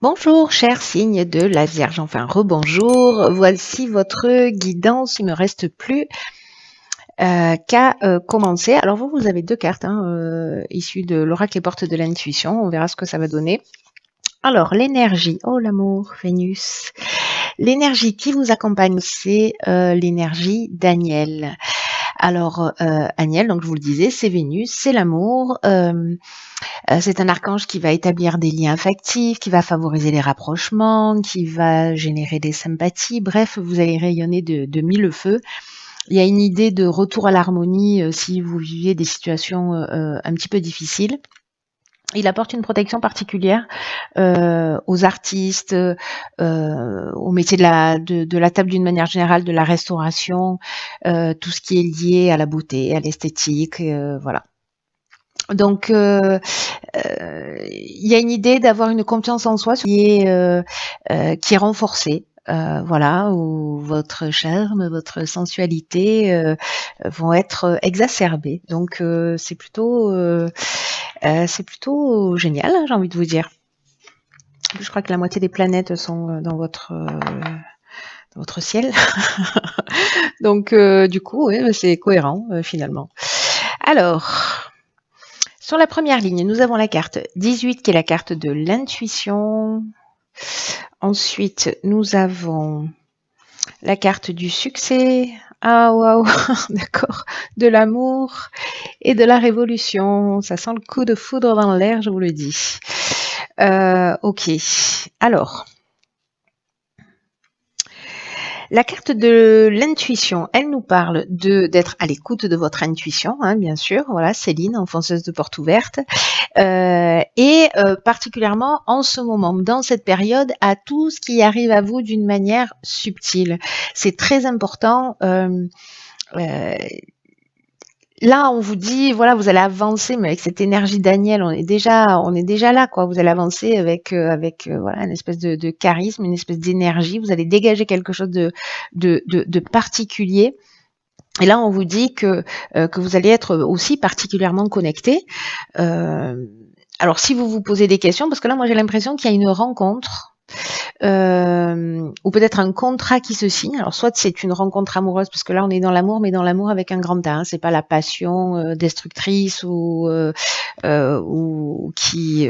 Bonjour, cher signe de la Vierge, enfin rebonjour. Voici votre guidance. Il me reste plus qu'à commencer. Alors vous avez deux cartes issues de l'oracle et portes de l'intuition. On verra ce que ça va donner. Alors l'énergie, oh l'amour, Vénus. L'énergie qui vous accompagne, c'est l'énergie d'Aniel. Alors Aniel, donc je vous le disais, c'est Vénus, c'est l'amour. C'est un archange qui va établir des liens affectifs, qui va favoriser les rapprochements, qui va générer des sympathies. Bref, vous allez rayonner de mille feux. Il y a une idée de retour à l'harmonie si vous viviez des situations un petit peu difficiles. Il apporte une protection particulière aux artistes, au métier de la table d'une manière générale, de la restauration, tout ce qui est lié à la beauté, à l'esthétique, voilà. Donc, il y a une idée d'avoir une confiance en soi qui est renforcée. Voilà, où votre charme, votre sensualité vont être exacerbées. Donc c'est plutôt génial, hein, j'ai envie de vous dire. Je crois que la moitié des planètes sont dans votre ciel. Donc du coup, ouais, c'est cohérent finalement. Alors. Sur la première ligne, nous avons la carte 18 qui est la carte de l'intuition. Ensuite, nous avons la carte du succès. Ah waouh, d'accord. De l'amour et de la révolution. Ça sent le coup de foudre dans l'air, je vous le dis. Ok. Alors, la carte de l'intuition, elle nous parle d'être à l'écoute de votre intuition, hein, bien sûr. Voilà, Céline, enfonceuse de porte ouverte. Particulièrement en ce moment, dans cette période, à tout ce qui arrive à vous d'une manière subtile. C'est très important. Là, on vous dit, voilà, vous allez avancer, mais avec cette énergie Daniel, on est déjà là, quoi. Vous allez avancer avec voilà, une espèce de charisme, une espèce d'énergie. Vous allez dégager quelque chose de particulier. Et là, on vous dit que vous allez être aussi particulièrement connecté. Alors, si vous vous posez des questions, parce que là, moi, j'ai l'impression qu'il y a une rencontre ou peut-être un contrat qui se signe. Alors, soit c'est une rencontre amoureuse, parce que là, on est dans l'amour, mais dans l'amour avec un grand A. Hein. C'est pas la passion destructrice ou qui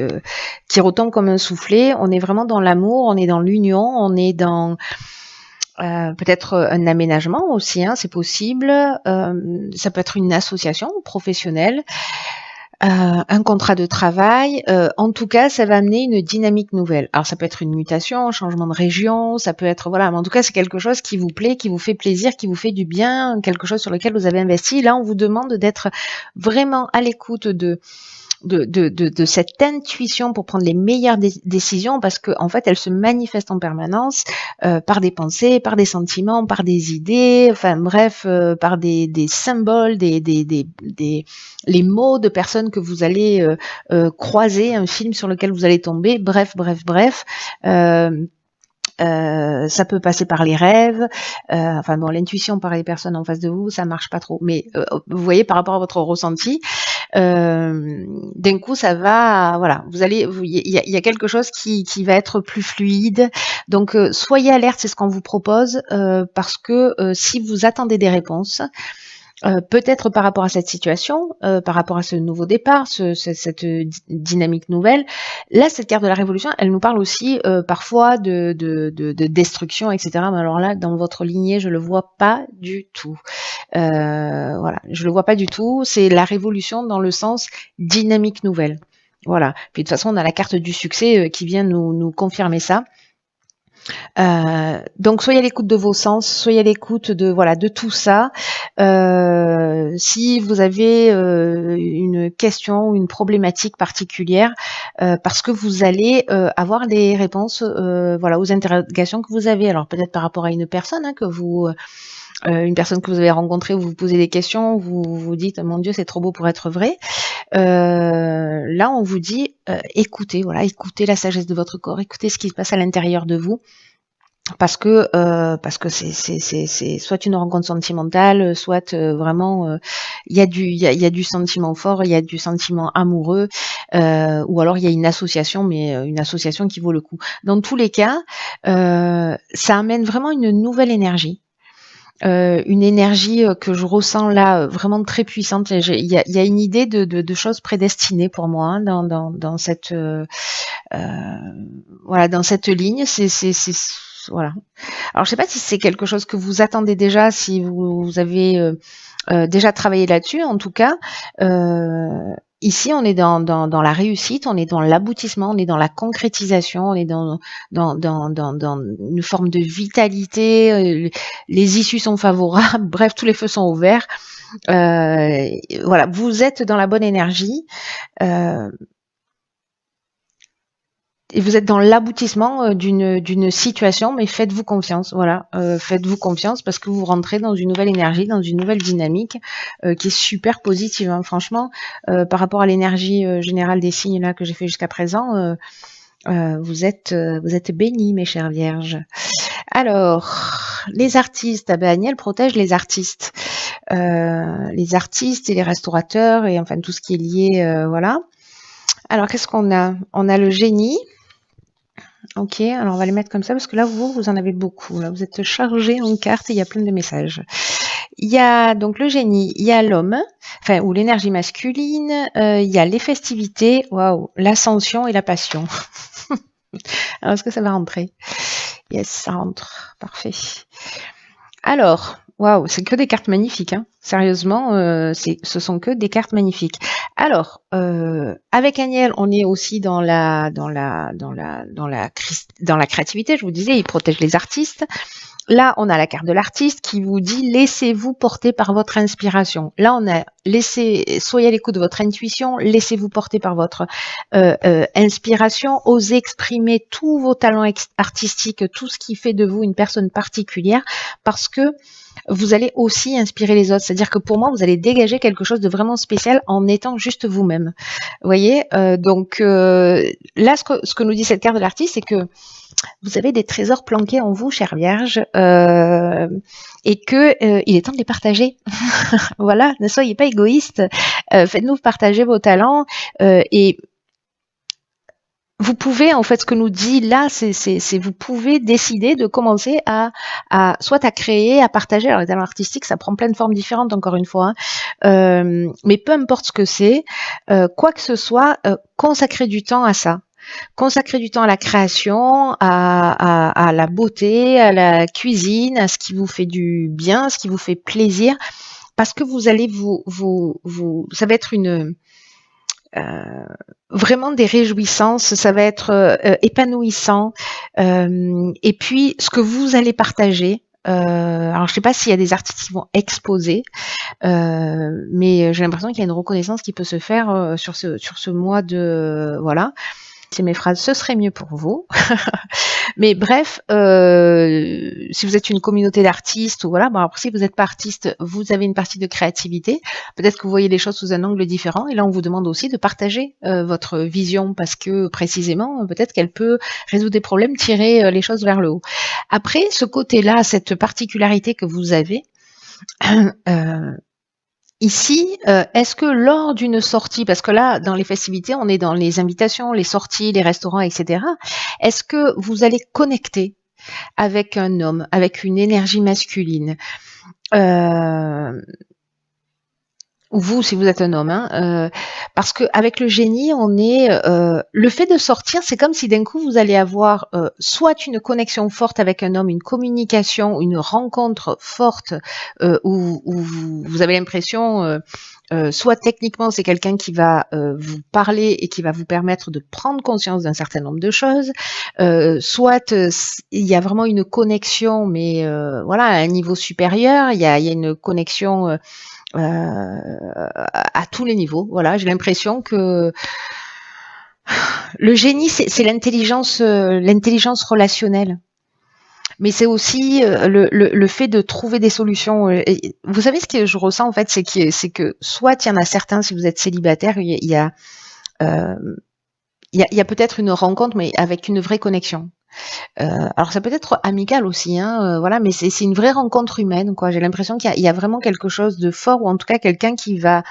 retombe comme un soufflet. On est vraiment dans l'amour, on est dans l'union, on est dans peut-être un aménagement aussi, hein, c'est possible. Ça peut être une association professionnelle, un contrat de travail. En tout cas, ça va amener une dynamique nouvelle. Alors, ça peut être une mutation, un changement de région, ça peut être voilà. Mais en tout cas, c'est quelque chose qui vous plaît, qui vous fait plaisir, qui vous fait du bien, quelque chose sur lequel vous avez investi. Là, on vous demande d'être vraiment à l'écoute de cette intuition pour prendre les meilleures décisions parce que en fait elle se manifeste en permanence par des pensées, par des sentiments, par des idées, enfin bref, par des symboles, les mots de personnes que vous allez croiser, un film sur lequel vous allez tomber, bref. Ça peut passer par les rêves, enfin bon, l'intuition par les personnes en face de vous, ça marche pas trop. Mais vous voyez, par rapport à votre ressenti, d'un coup, ça va, voilà, il y a quelque chose qui va être plus fluide. Donc, soyez alerte, c'est ce qu'on vous propose, parce que si vous attendez des réponses, peut-être par rapport à cette situation, par rapport à ce nouveau départ, cette dynamique nouvelle. Là, cette carte de la révolution, elle nous parle aussi parfois de destruction, etc. Mais alors là, dans votre lignée, je le vois pas du tout. Voilà, je le vois pas du tout. C'est la révolution dans le sens dynamique nouvelle. Voilà. Puis de toute façon, on a la carte du succès qui vient nous confirmer ça. Donc soyez à l'écoute de vos sens, soyez à l'écoute de tout ça. Si vous avez une question ou une problématique particulière, parce que vous allez avoir des réponses aux interrogations que vous avez. Alors peut-être par rapport à une personne une personne que vous avez rencontrée, vous vous posez des questions, vous vous dites mon Dieu c'est trop beau pour être vrai. Là on vous dit écoutez la sagesse de votre corps, écoutez ce qui se passe à l'intérieur de vous. parce que c'est soit une rencontre sentimentale, soit vraiment il y a du sentiment fort, il y a du sentiment amoureux, ou alors il y a une association, mais une association qui vaut le coup. Dans tous les cas, ça amène vraiment une nouvelle énergie. Une énergie que je ressens là vraiment très puissante. Il y a une idée de choses prédestinées pour moi, hein, dans cette voilà, dans cette ligne. Voilà. Alors je sais pas si c'est quelque chose que vous attendez déjà, si vous avez déjà travaillé là-dessus. En tout cas, ici on est dans la réussite, on est dans l'aboutissement, on est dans la concrétisation, on est dans une forme de vitalité. Les issues sont favorables. Bref, tous les feux sont ouverts. Voilà, vous êtes dans la bonne énergie. Et vous êtes dans l'aboutissement d'une situation, mais faites-vous confiance, voilà, faites-vous confiance parce que vous rentrez dans une nouvelle énergie, dans une nouvelle dynamique qui est super positive, hein. Franchement, par rapport à l'énergie générale des signes là que j'ai fait jusqu'à présent, vous êtes bénis, mes chères vierges. Alors, les artistes, Agnelle protège les artistes et les restaurateurs et enfin tout ce qui est lié, voilà. Alors, qu'est-ce qu'on a? On a le génie. Ok, alors on va les mettre comme ça parce que là, vous en avez beaucoup. Là, vous êtes chargé en cartes et il y a plein de messages. Il y a donc le génie, il y a l'homme, enfin, ou l'énergie masculine, il y a les festivités, waouh, l'ascension et la passion. Alors, est-ce que ça va rentrer? Yes, ça rentre. Parfait. Alors, waouh, c'est que des cartes magnifiques, hein. Sérieusement, ce sont que des cartes magnifiques. Alors, avec Agnelle, on est aussi dans la créativité. Je vous disais, il protège les artistes. Là, on a la carte de l'artiste qui vous dit laissez-vous porter par votre inspiration. Là, on a soyez à l'écoute de votre intuition, laissez-vous porter par votre inspiration, osez exprimer tous vos talents artistiques, tout ce qui fait de vous une personne particulière, parce que vous allez aussi inspirer les autres. C'est-à-dire que pour moi, vous allez dégager quelque chose de vraiment spécial en étant juste vous-même. Vous voyez, donc là, ce que nous dit cette carte de l'artiste, c'est que vous avez des trésors planqués en vous, chère Vierge, et que il est temps de les partager. Voilà, ne soyez pas égoïste. Faites-nous partager vos talents et vous pouvez, en fait, ce que nous dit là, c'est vous pouvez décider de commencer soit à créer, à partager. Alors, les talents artistiques, ça prend plein de formes différentes, encore une fois, hein. Mais peu importe ce que c'est, quoi que ce soit, consacrez du temps à ça. Consacrez du temps à la création, à la beauté, à la cuisine, à ce qui vous fait du bien, ce qui vous fait plaisir, parce que vous allez ça va être vraiment des réjouissances, ça va être épanouissant. Et puis, ce que vous allez partager, alors je sais pas s'il y a des artistes qui vont exposer, mais j'ai l'impression qu'il y a une reconnaissance qui peut se faire sur ce mois de... Voilà. C'est mes phrases, ce serait mieux pour vous. Mais bref, si vous êtes une communauté d'artistes, ou voilà, bon après si vous n'êtes pas artiste, vous avez une partie de créativité. Peut-être que vous voyez les choses sous un angle différent. Et là, on vous demande aussi de partager votre vision parce que précisément, peut-être qu'elle peut résoudre des problèmes, tirer les choses vers le haut. Après, ce côté-là, cette particularité que vous avez, ici, est-ce que lors d'une sortie, parce que là, dans les festivités, on est dans les invitations, les sorties, les restaurants, etc. Est-ce que vous allez connecter avec un homme, avec une énergie masculine ou vous, si vous êtes un homme, hein, parce que avec le génie, on est le fait de sortir, c'est comme si d'un coup vous allez avoir soit une connexion forte avec un homme, une communication, une rencontre forte où vous avez l'impression, soit techniquement c'est quelqu'un qui va vous parler et qui va vous permettre de prendre conscience d'un certain nombre de choses, soit il y a vraiment une connexion, mais voilà, à un niveau supérieur, il y a une connexion à tous les niveaux. Voilà, j'ai l'impression que le génie, c'est l'intelligence relationnelle. Mais c'est aussi le fait de trouver des solutions. Et vous savez ce que je ressens en fait, c'est que soit il y en a certains, si vous êtes célibataire, il y a peut-être une rencontre, mais avec une vraie connexion. Alors ça peut être amical aussi, hein, voilà, mais c'est une vraie rencontre humaine, quoi. J'ai l'impression qu'il y a vraiment quelque chose de fort, ou en tout cas quelqu'un qui va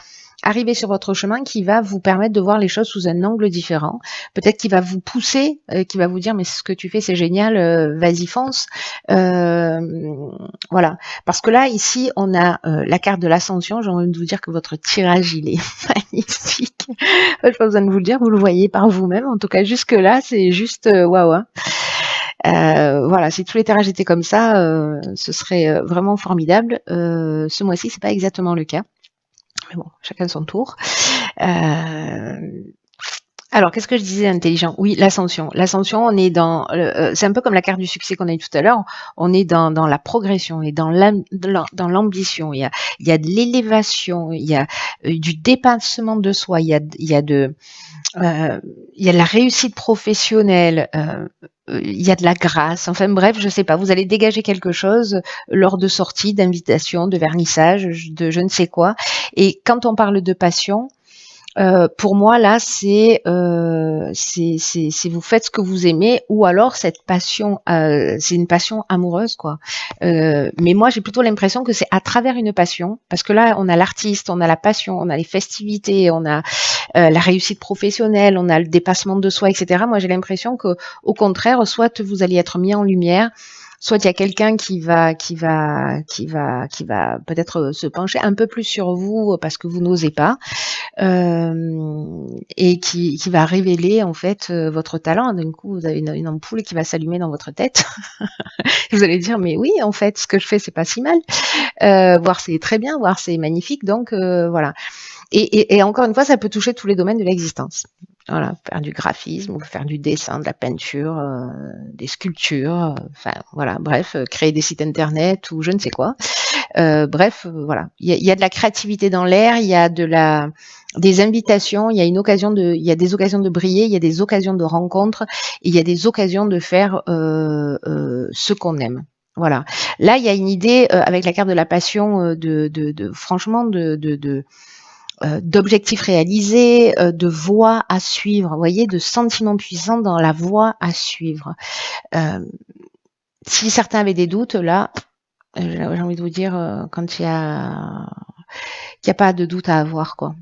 arriver sur votre chemin, qui va vous permettre de voir les choses sous un angle différent. Peut-être qu'il va vous pousser, qui va vous dire mais ce que tu fais c'est génial, vas-y fonce. Voilà, parce que là ici on a la carte de l'ascension. J'ai envie de vous dire que votre tirage il est magnifique. Je n'ai pas besoin de vous le dire, vous le voyez par vous-même. En tout cas jusque là c'est juste waouh. Hein. Voilà, si tous les tirages étaient comme ça, ce serait vraiment formidable. Ce mois-ci, c'est pas exactement le cas. Mais bon, chacun son tour. Alors, qu'est-ce que je disais intelligent? Oui, l'ascension. L'ascension, on est dans... c'est un peu comme la carte du succès qu'on a eu tout à l'heure. On est dans la progression et dans l'ambition. Il y a de l'élévation, il y a du dépassement de soi, il y a de la réussite professionnelle, il y a de la grâce, enfin bref, je sais pas, vous allez dégager quelque chose lors de sorties, d'invitations, de vernissage, de je ne sais quoi. Et quand on parle de passion, pour moi là, c'est vous faites ce que vous aimez, ou alors cette passion, c'est une passion amoureuse, quoi. Mais moi, j'ai plutôt l'impression que c'est à travers une passion, parce que là, on a l'artiste, on a la passion, on a les festivités, on a la réussite professionnelle, on a le dépassement de soi, etc. Moi, j'ai l'impression que, au contraire, soit vous allez être mis en lumière, soit il y a quelqu'un qui va peut-être se pencher un peu plus sur vous parce que vous n'osez pas, et qui va révéler en fait votre talent. D'un coup, vous avez une ampoule qui va s'allumer dans votre tête. Vous allez dire mais oui, en fait, ce que je fais c'est pas si mal, voire c'est très bien, voire c'est magnifique. Donc voilà. Et encore une fois, ça peut toucher tous les domaines de l'existence. Voilà, faire du graphisme, ou faire du dessin, de la peinture, des sculptures, enfin voilà, bref, créer des sites internet ou je ne sais quoi. Bref, voilà, il y a de la créativité dans l'air, il y a des invitations, il y a des occasions de briller, il y a des occasions de rencontres, et il y a des occasions de faire ce qu'on aime. Voilà. Là, il y a une idée avec la carte de la passion, franchement, d'objectifs réalisés, de voies à suivre, vous voyez, de sentiments puissants dans la voie à suivre. Si certains avaient des doutes, là, j'ai envie de vous dire, quand il y a pas de doute à avoir, quoi.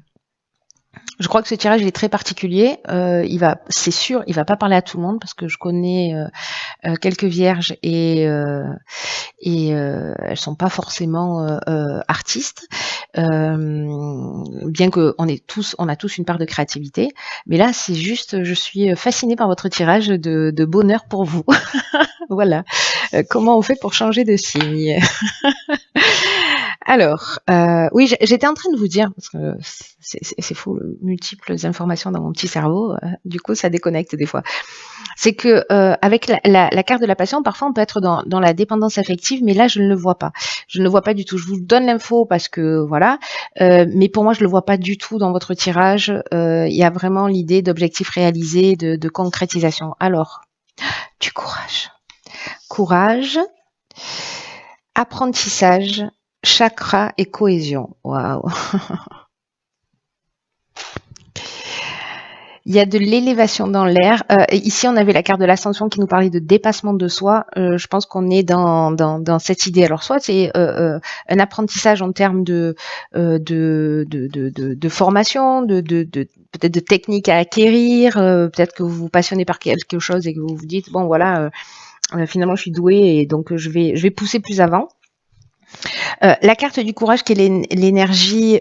Je crois que ce tirage est très particulier. C'est sûr, il va pas parler à tout le monde parce que je connais quelques vierges et elles sont pas forcément artistes, bien que on a tous une part de créativité. Mais là, c'est juste, je suis fascinée par votre tirage de bonheur pour vous. Voilà. Comment on fait pour changer de signe? Alors, oui, j'étais en train de vous dire, parce que c'est fou, multiples informations dans mon petit cerveau, du coup ça déconnecte des fois. C'est que avec la carte de la passion, parfois on peut être dans la dépendance affective, mais là je ne le vois pas. Je ne le vois pas du tout. Je vous donne l'info parce que voilà, mais pour moi je le vois pas du tout dans votre tirage. Il y a vraiment l'idée d'objectifs réalisés, de concrétisation. Alors, du courage. Courage, apprentissage, chakra et cohésion. Waouh. Il y a de l'élévation dans l'air. Ici, on avait la carte de l'ascension qui nous parlait de dépassement de soi. Je pense qu'on est dans cette idée. Alors, soit c'est un apprentissage en termes de formation, peut-être de techniques à acquérir. Peut-être que vous vous passionnez par quelque chose et que vous vous dites bon voilà, finalement je suis douée et donc je vais pousser plus avant. La carte du courage, qui est l'énergie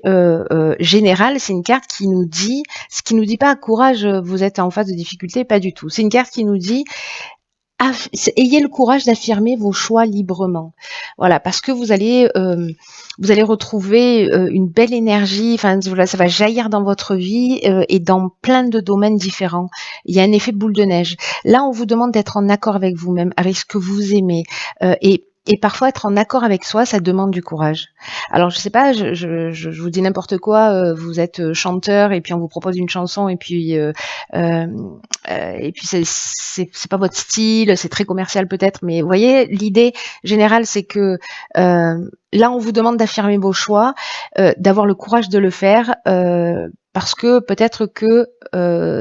générale, c'est une carte qui nous dit, ce qui nous dit pas courage, vous êtes en phase de difficulté, pas du tout. C'est une carte qui nous dit ayez le courage d'affirmer vos choix librement. Voilà, parce que vous allez retrouver une belle énergie. Enfin, voilà, ça va jaillir dans votre vie et dans plein de domaines différents. Il y a un effet boule de neige. Là, on vous demande d'être en accord avec vous-même, avec ce que vous aimez, et parfois être en accord avec soi, ça demande du courage. Alors je sais pas, je vous dis n'importe quoi. Vous êtes chanteur et puis on vous propose une chanson et puis c'est pas votre style, c'est très commercial peut-être, mais vous voyez, l'idée générale c'est que là on vous demande d'affirmer vos choix, d'avoir le courage de le faire. parce que peut-être que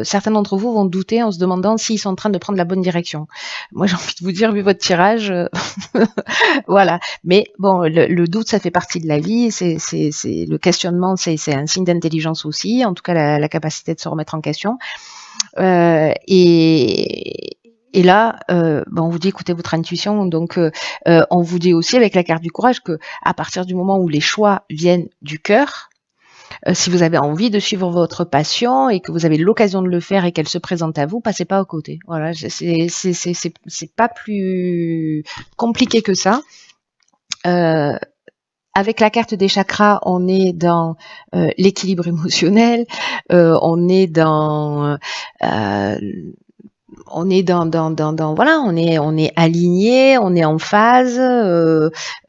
certains d'entre vous vont douter en se demandant s'ils sont en train de prendre la bonne direction. Moi, j'ai envie de vous dire, vu votre tirage, voilà. Mais bon, le doute, ça fait partie de la vie. C'est le questionnement, c'est un signe d'intelligence aussi. En tout cas, la capacité de se remettre en question. Et là, on vous dit écoutez votre intuition. Donc, on vous dit aussi avec la carte du courage que à partir du moment où les choix viennent du cœur, si vous avez envie de suivre votre passion et que vous avez l'occasion de le faire et qu'elle se présente à vous, passez pas à côté. Voilà, c'est pas plus compliqué que ça. Avec la carte des chakras, on est dans l'équilibre émotionnel, on est dans voilà, on est aligné, on est en phase,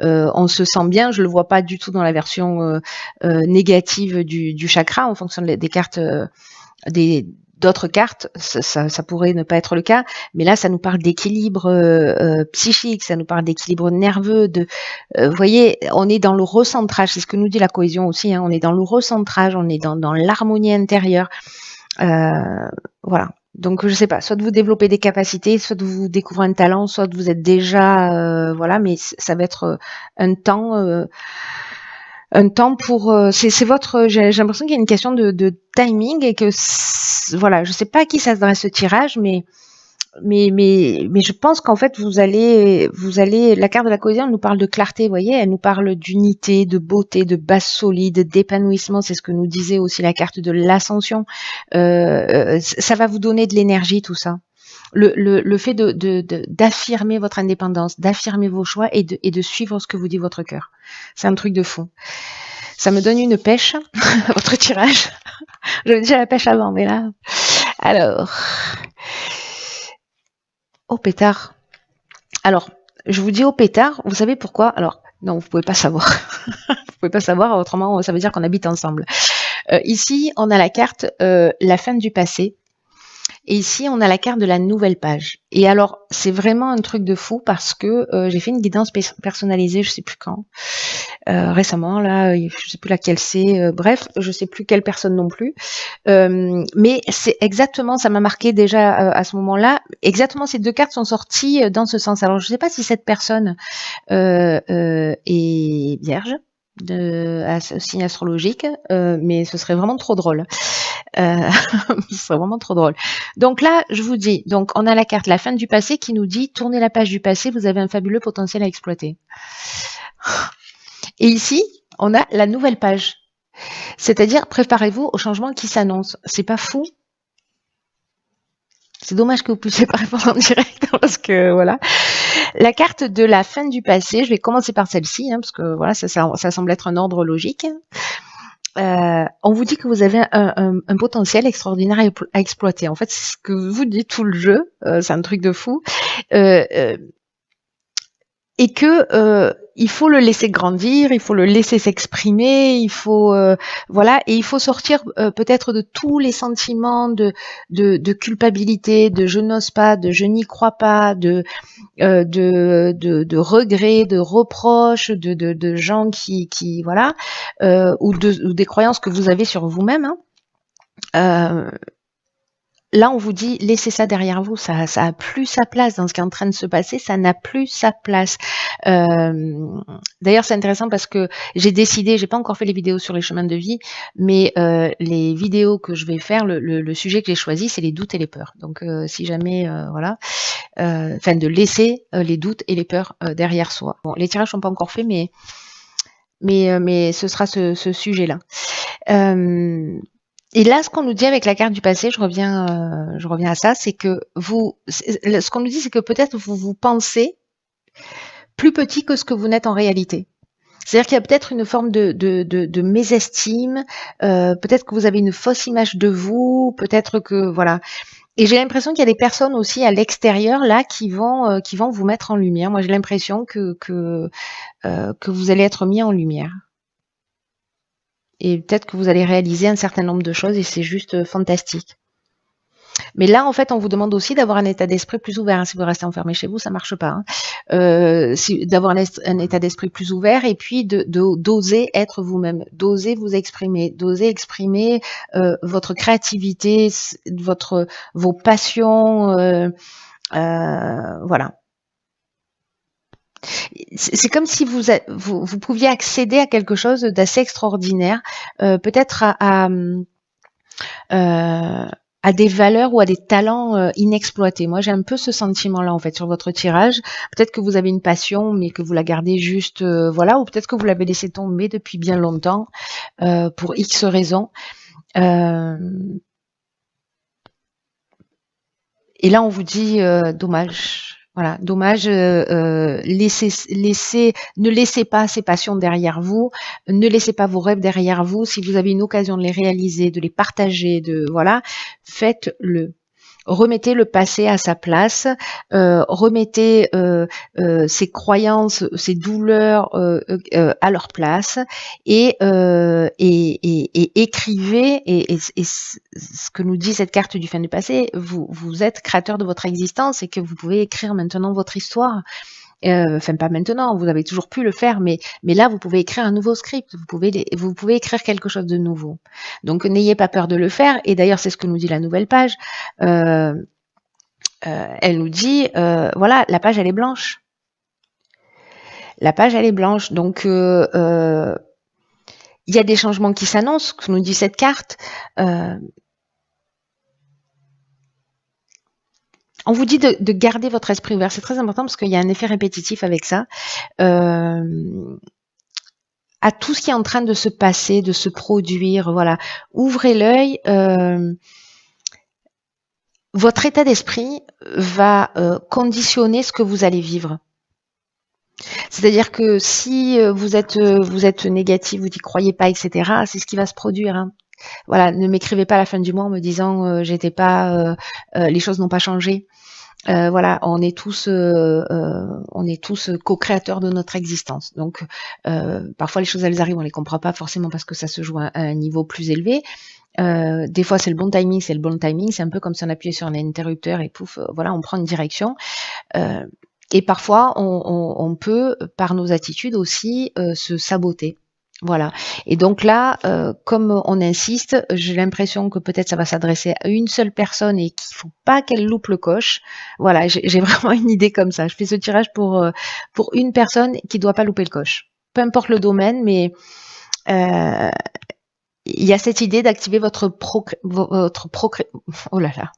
on se sent bien. Je le vois pas du tout dans la version négative du chakra en fonction des cartes d'autres cartes, ça pourrait ne pas être le cas, mais là ça nous parle d'équilibre psychique, ça nous parle d'équilibre nerveux, vous voyez, on est dans le recentrage, c'est ce que nous dit la cohésion aussi, hein, on est dans le recentrage, on est dans l'harmonie intérieure, voilà. Donc je sais pas, soit de vous développer des capacités, soit de vous découvrir un talent, soit de vous êtes déjà voilà, mais ça va être un temps pour c'est votre j'ai l'impression qu'il y a une question de timing et que voilà, je sais pas à qui ça s'adresse ce tirage, mais je pense qu'en fait vous allez la carte de la cohésion nous parle de clarté, vous voyez, elle nous parle d'unité, de beauté, de base solide, d'épanouissement, c'est ce que nous disait aussi la carte de l'ascension. Ça va vous donner de l'énergie, tout ça. Le fait d'affirmer votre indépendance, d'affirmer vos choix et de suivre ce que vous dit votre cœur. C'est un truc de fou. Ça me donne une pêche, votre tirage. J'avais déjà la pêche avant, mais là... Alors... Au pétard. Alors, je vous dis au pétard, vous savez pourquoi? Alors, non, vous pouvez pas savoir. Vous pouvez pas savoir, autrement ça veut dire qu'on habite ensemble. Ici, on a la carte la fin du passé. Et ici, on a la carte de la nouvelle page. Et alors, c'est vraiment un truc de fou parce que j'ai fait une guidance personnalisée, je sais plus quand, récemment, là, je sais plus laquelle c'est, bref, je sais plus quelle personne non plus. Mais c'est exactement, ça m'a marqué déjà à ce moment-là, exactement ces deux cartes sont sorties dans ce sens. Alors, je sais pas si cette personne est vierge, signe astrologique, mais ce serait vraiment trop drôle. Ce serait vraiment trop drôle. Donc là, je vous dis, donc on a la carte la fin du passé qui nous dit tournez la page du passé, vous avez un fabuleux potentiel à exploiter. Et ici, on a la nouvelle page. C'est-à-dire, préparez-vous au changement qui s'annonce. C'est pas fou? C'est dommage que vous puissiez pas répondre en direct parce que voilà. La carte de la fin du passé, je vais commencer par celle-ci, hein, parce que voilà, ça semble être un ordre logique. On vous dit que vous avez un potentiel extraordinaire à exploiter. En fait, c'est ce que vous dit tout le jeu. C'est un truc de fou. Et que il faut le laisser grandir, il faut le laisser s'exprimer, il faut voilà, et il faut sortir peut-être de tous les sentiments de culpabilité, de je n'ose pas, de je n'y crois pas, de regrets, de reproches, de gens qui voilà, ou des croyances que vous avez sur vous-même. Hein. Là, on vous dit, laissez ça derrière vous, ça a plus sa place dans ce qui est en train de se passer, ça n'a plus sa place. D'ailleurs, c'est intéressant parce que j'ai décidé, j'ai pas encore fait les vidéos sur les chemins de vie, mais les vidéos que je vais faire, le sujet que j'ai choisi, c'est les doutes et les peurs. Donc, si jamais, voilà, de laisser les doutes et les peurs derrière soi. Bon, les tirages sont pas encore faits, mais ce sera ce sujet-là. Et là, ce qu'on nous dit avec la carte du passé, je reviens à ça, c'est que ce qu'on nous dit, c'est que peut-être vous pensez plus petit que ce que vous n'êtes en réalité. C'est-à-dire qu'il y a peut-être une forme de mésestime, peut-être que vous avez une fausse image de vous, peut-être que voilà. Et j'ai l'impression qu'il y a des personnes aussi à l'extérieur là qui vont vous mettre en lumière. Moi, j'ai l'impression que vous allez être mis en lumière. Et peut-être que vous allez réaliser un certain nombre de choses et c'est juste fantastique. Mais là, en fait, on vous demande aussi d'avoir un état d'esprit plus ouvert, hein. Si vous restez enfermé chez vous, ça marche pas, hein. D'avoir un état d'esprit plus ouvert et puis d'oser être vous-même, d'oser vous exprimer, d'oser exprimer votre créativité, vos passions, voilà. C'est comme si vous pouviez accéder à quelque chose d'assez extraordinaire, peut-être à des valeurs ou à des talents inexploités. Moi, j'ai un peu ce sentiment-là, en fait, sur votre tirage. Peut-être que vous avez une passion, mais que vous la gardez juste, voilà, ou peut-être que vous l'avez laissé tomber depuis bien longtemps, pour X raisons. Et là, on vous dit, dommage. Voilà, dommage. Ne laissez pas ces passions derrière vous, ne laissez pas vos rêves derrière vous. Si vous avez une occasion de les réaliser, de les partager, voilà, faites-le. Remettez le passé à sa place, remettez ses croyances, ses douleurs à leur place et écrivez. Et ce que nous dit cette carte du fin du passé, vous êtes créateur de votre existence et que vous pouvez écrire maintenant votre histoire. Enfin, pas maintenant, vous avez toujours pu le faire, mais là, vous pouvez écrire un nouveau script, vous pouvez écrire quelque chose de nouveau. Donc, n'ayez pas peur de le faire. Et d'ailleurs, c'est ce que nous dit la nouvelle page. Elle nous dit, voilà, la page, elle est blanche. La page, elle est blanche. Donc, il y a des changements qui s'annoncent, que nous dit cette carte. On vous dit de garder votre esprit ouvert. C'est très important parce qu'il y a un effet répétitif avec ça. À tout ce qui est en train de se passer, de se produire, voilà. Ouvrez l'œil. Votre état d'esprit va conditionner ce que vous allez vivre. C'est-à-dire que si vous êtes négatif, vous n'y croyez pas, etc., c'est ce qui va se produire, hein. Voilà, ne m'écrivez pas à la fin du mois en me disant j'étais pas, les choses n'ont pas changé. Voilà, on est tous co-créateurs de notre existence. Donc, parfois les choses elles arrivent, on les comprend pas forcément parce que ça se joue à un niveau plus élevé. Des fois c'est le bon timing, c'est un peu comme si on appuyait sur un interrupteur et pouf, voilà, on prend une direction. Et parfois on peut, par nos attitudes aussi, se saboter. Voilà. Et donc là, comme on insiste, j'ai l'impression que peut-être ça va s'adresser à une seule personne et qu'il faut pas qu'elle loupe le coche. Voilà, j'ai vraiment une idée comme ça. Je fais ce tirage pour une personne qui doit pas louper le coche. Peu importe le domaine, mais il y a cette idée d'activer votre oh là là,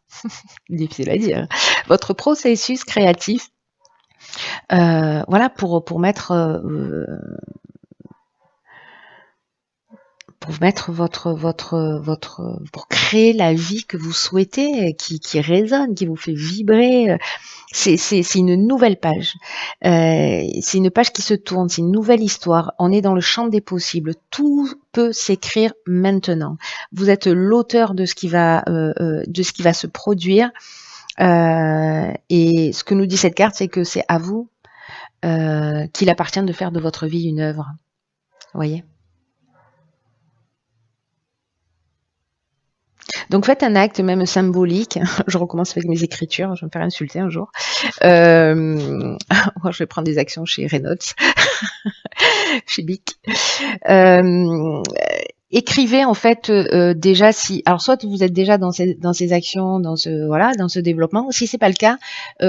difficile à dire, votre processus créatif. Voilà, pour mettre pour créer la vie que vous souhaitez, qui résonne, qui vous fait vibrer. C'est une nouvelle page. C'est une page qui se tourne, c'est une nouvelle histoire. On est dans le champ des possibles. Tout peut s'écrire maintenant. Vous êtes l'auteur de ce qui va se produire. Et ce que nous dit cette carte, c'est que c'est à vous qu'il appartient de faire de votre vie une œuvre. Vous voyez ? Donc faites un acte même symbolique. Je recommence avec mes écritures, je vais me faire insulter un jour. Je vais prendre des actions chez Reynolds, chez Bic. Écrivez en fait déjà si, alors soit vous êtes déjà dans ces actions, dans ce développement. Si c'est pas le cas,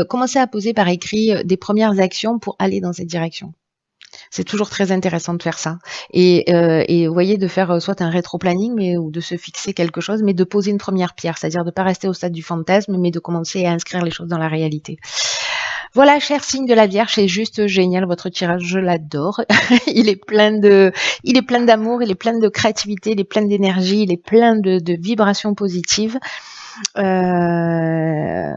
commencez à poser par écrit des premières actions pour aller dans cette direction. C'est toujours très intéressant de faire ça. Et vous voyez, de faire soit un rétro-planning, ou de se fixer quelque chose, mais de poser une première pierre, c'est-à-dire de ne pas rester au stade du fantasme, mais de commencer à inscrire les choses dans la réalité. Voilà, cher signe de la Vierge, c'est juste génial, votre tirage, je l'adore. Il est plein d'amour, il est plein de créativité, il est plein d'énergie, il est plein de vibrations positives. Voilà,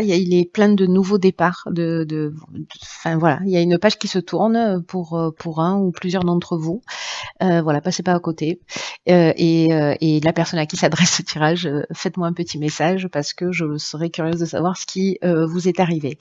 il est plein de nouveaux départs, enfin voilà, il y a une page qui se tourne pour un ou plusieurs d'entre vous. Voilà, passez pas à côté. Et la personne à qui s'adresse ce tirage, faites-moi un petit message parce que je serais curieuse de savoir ce qui vous est arrivé.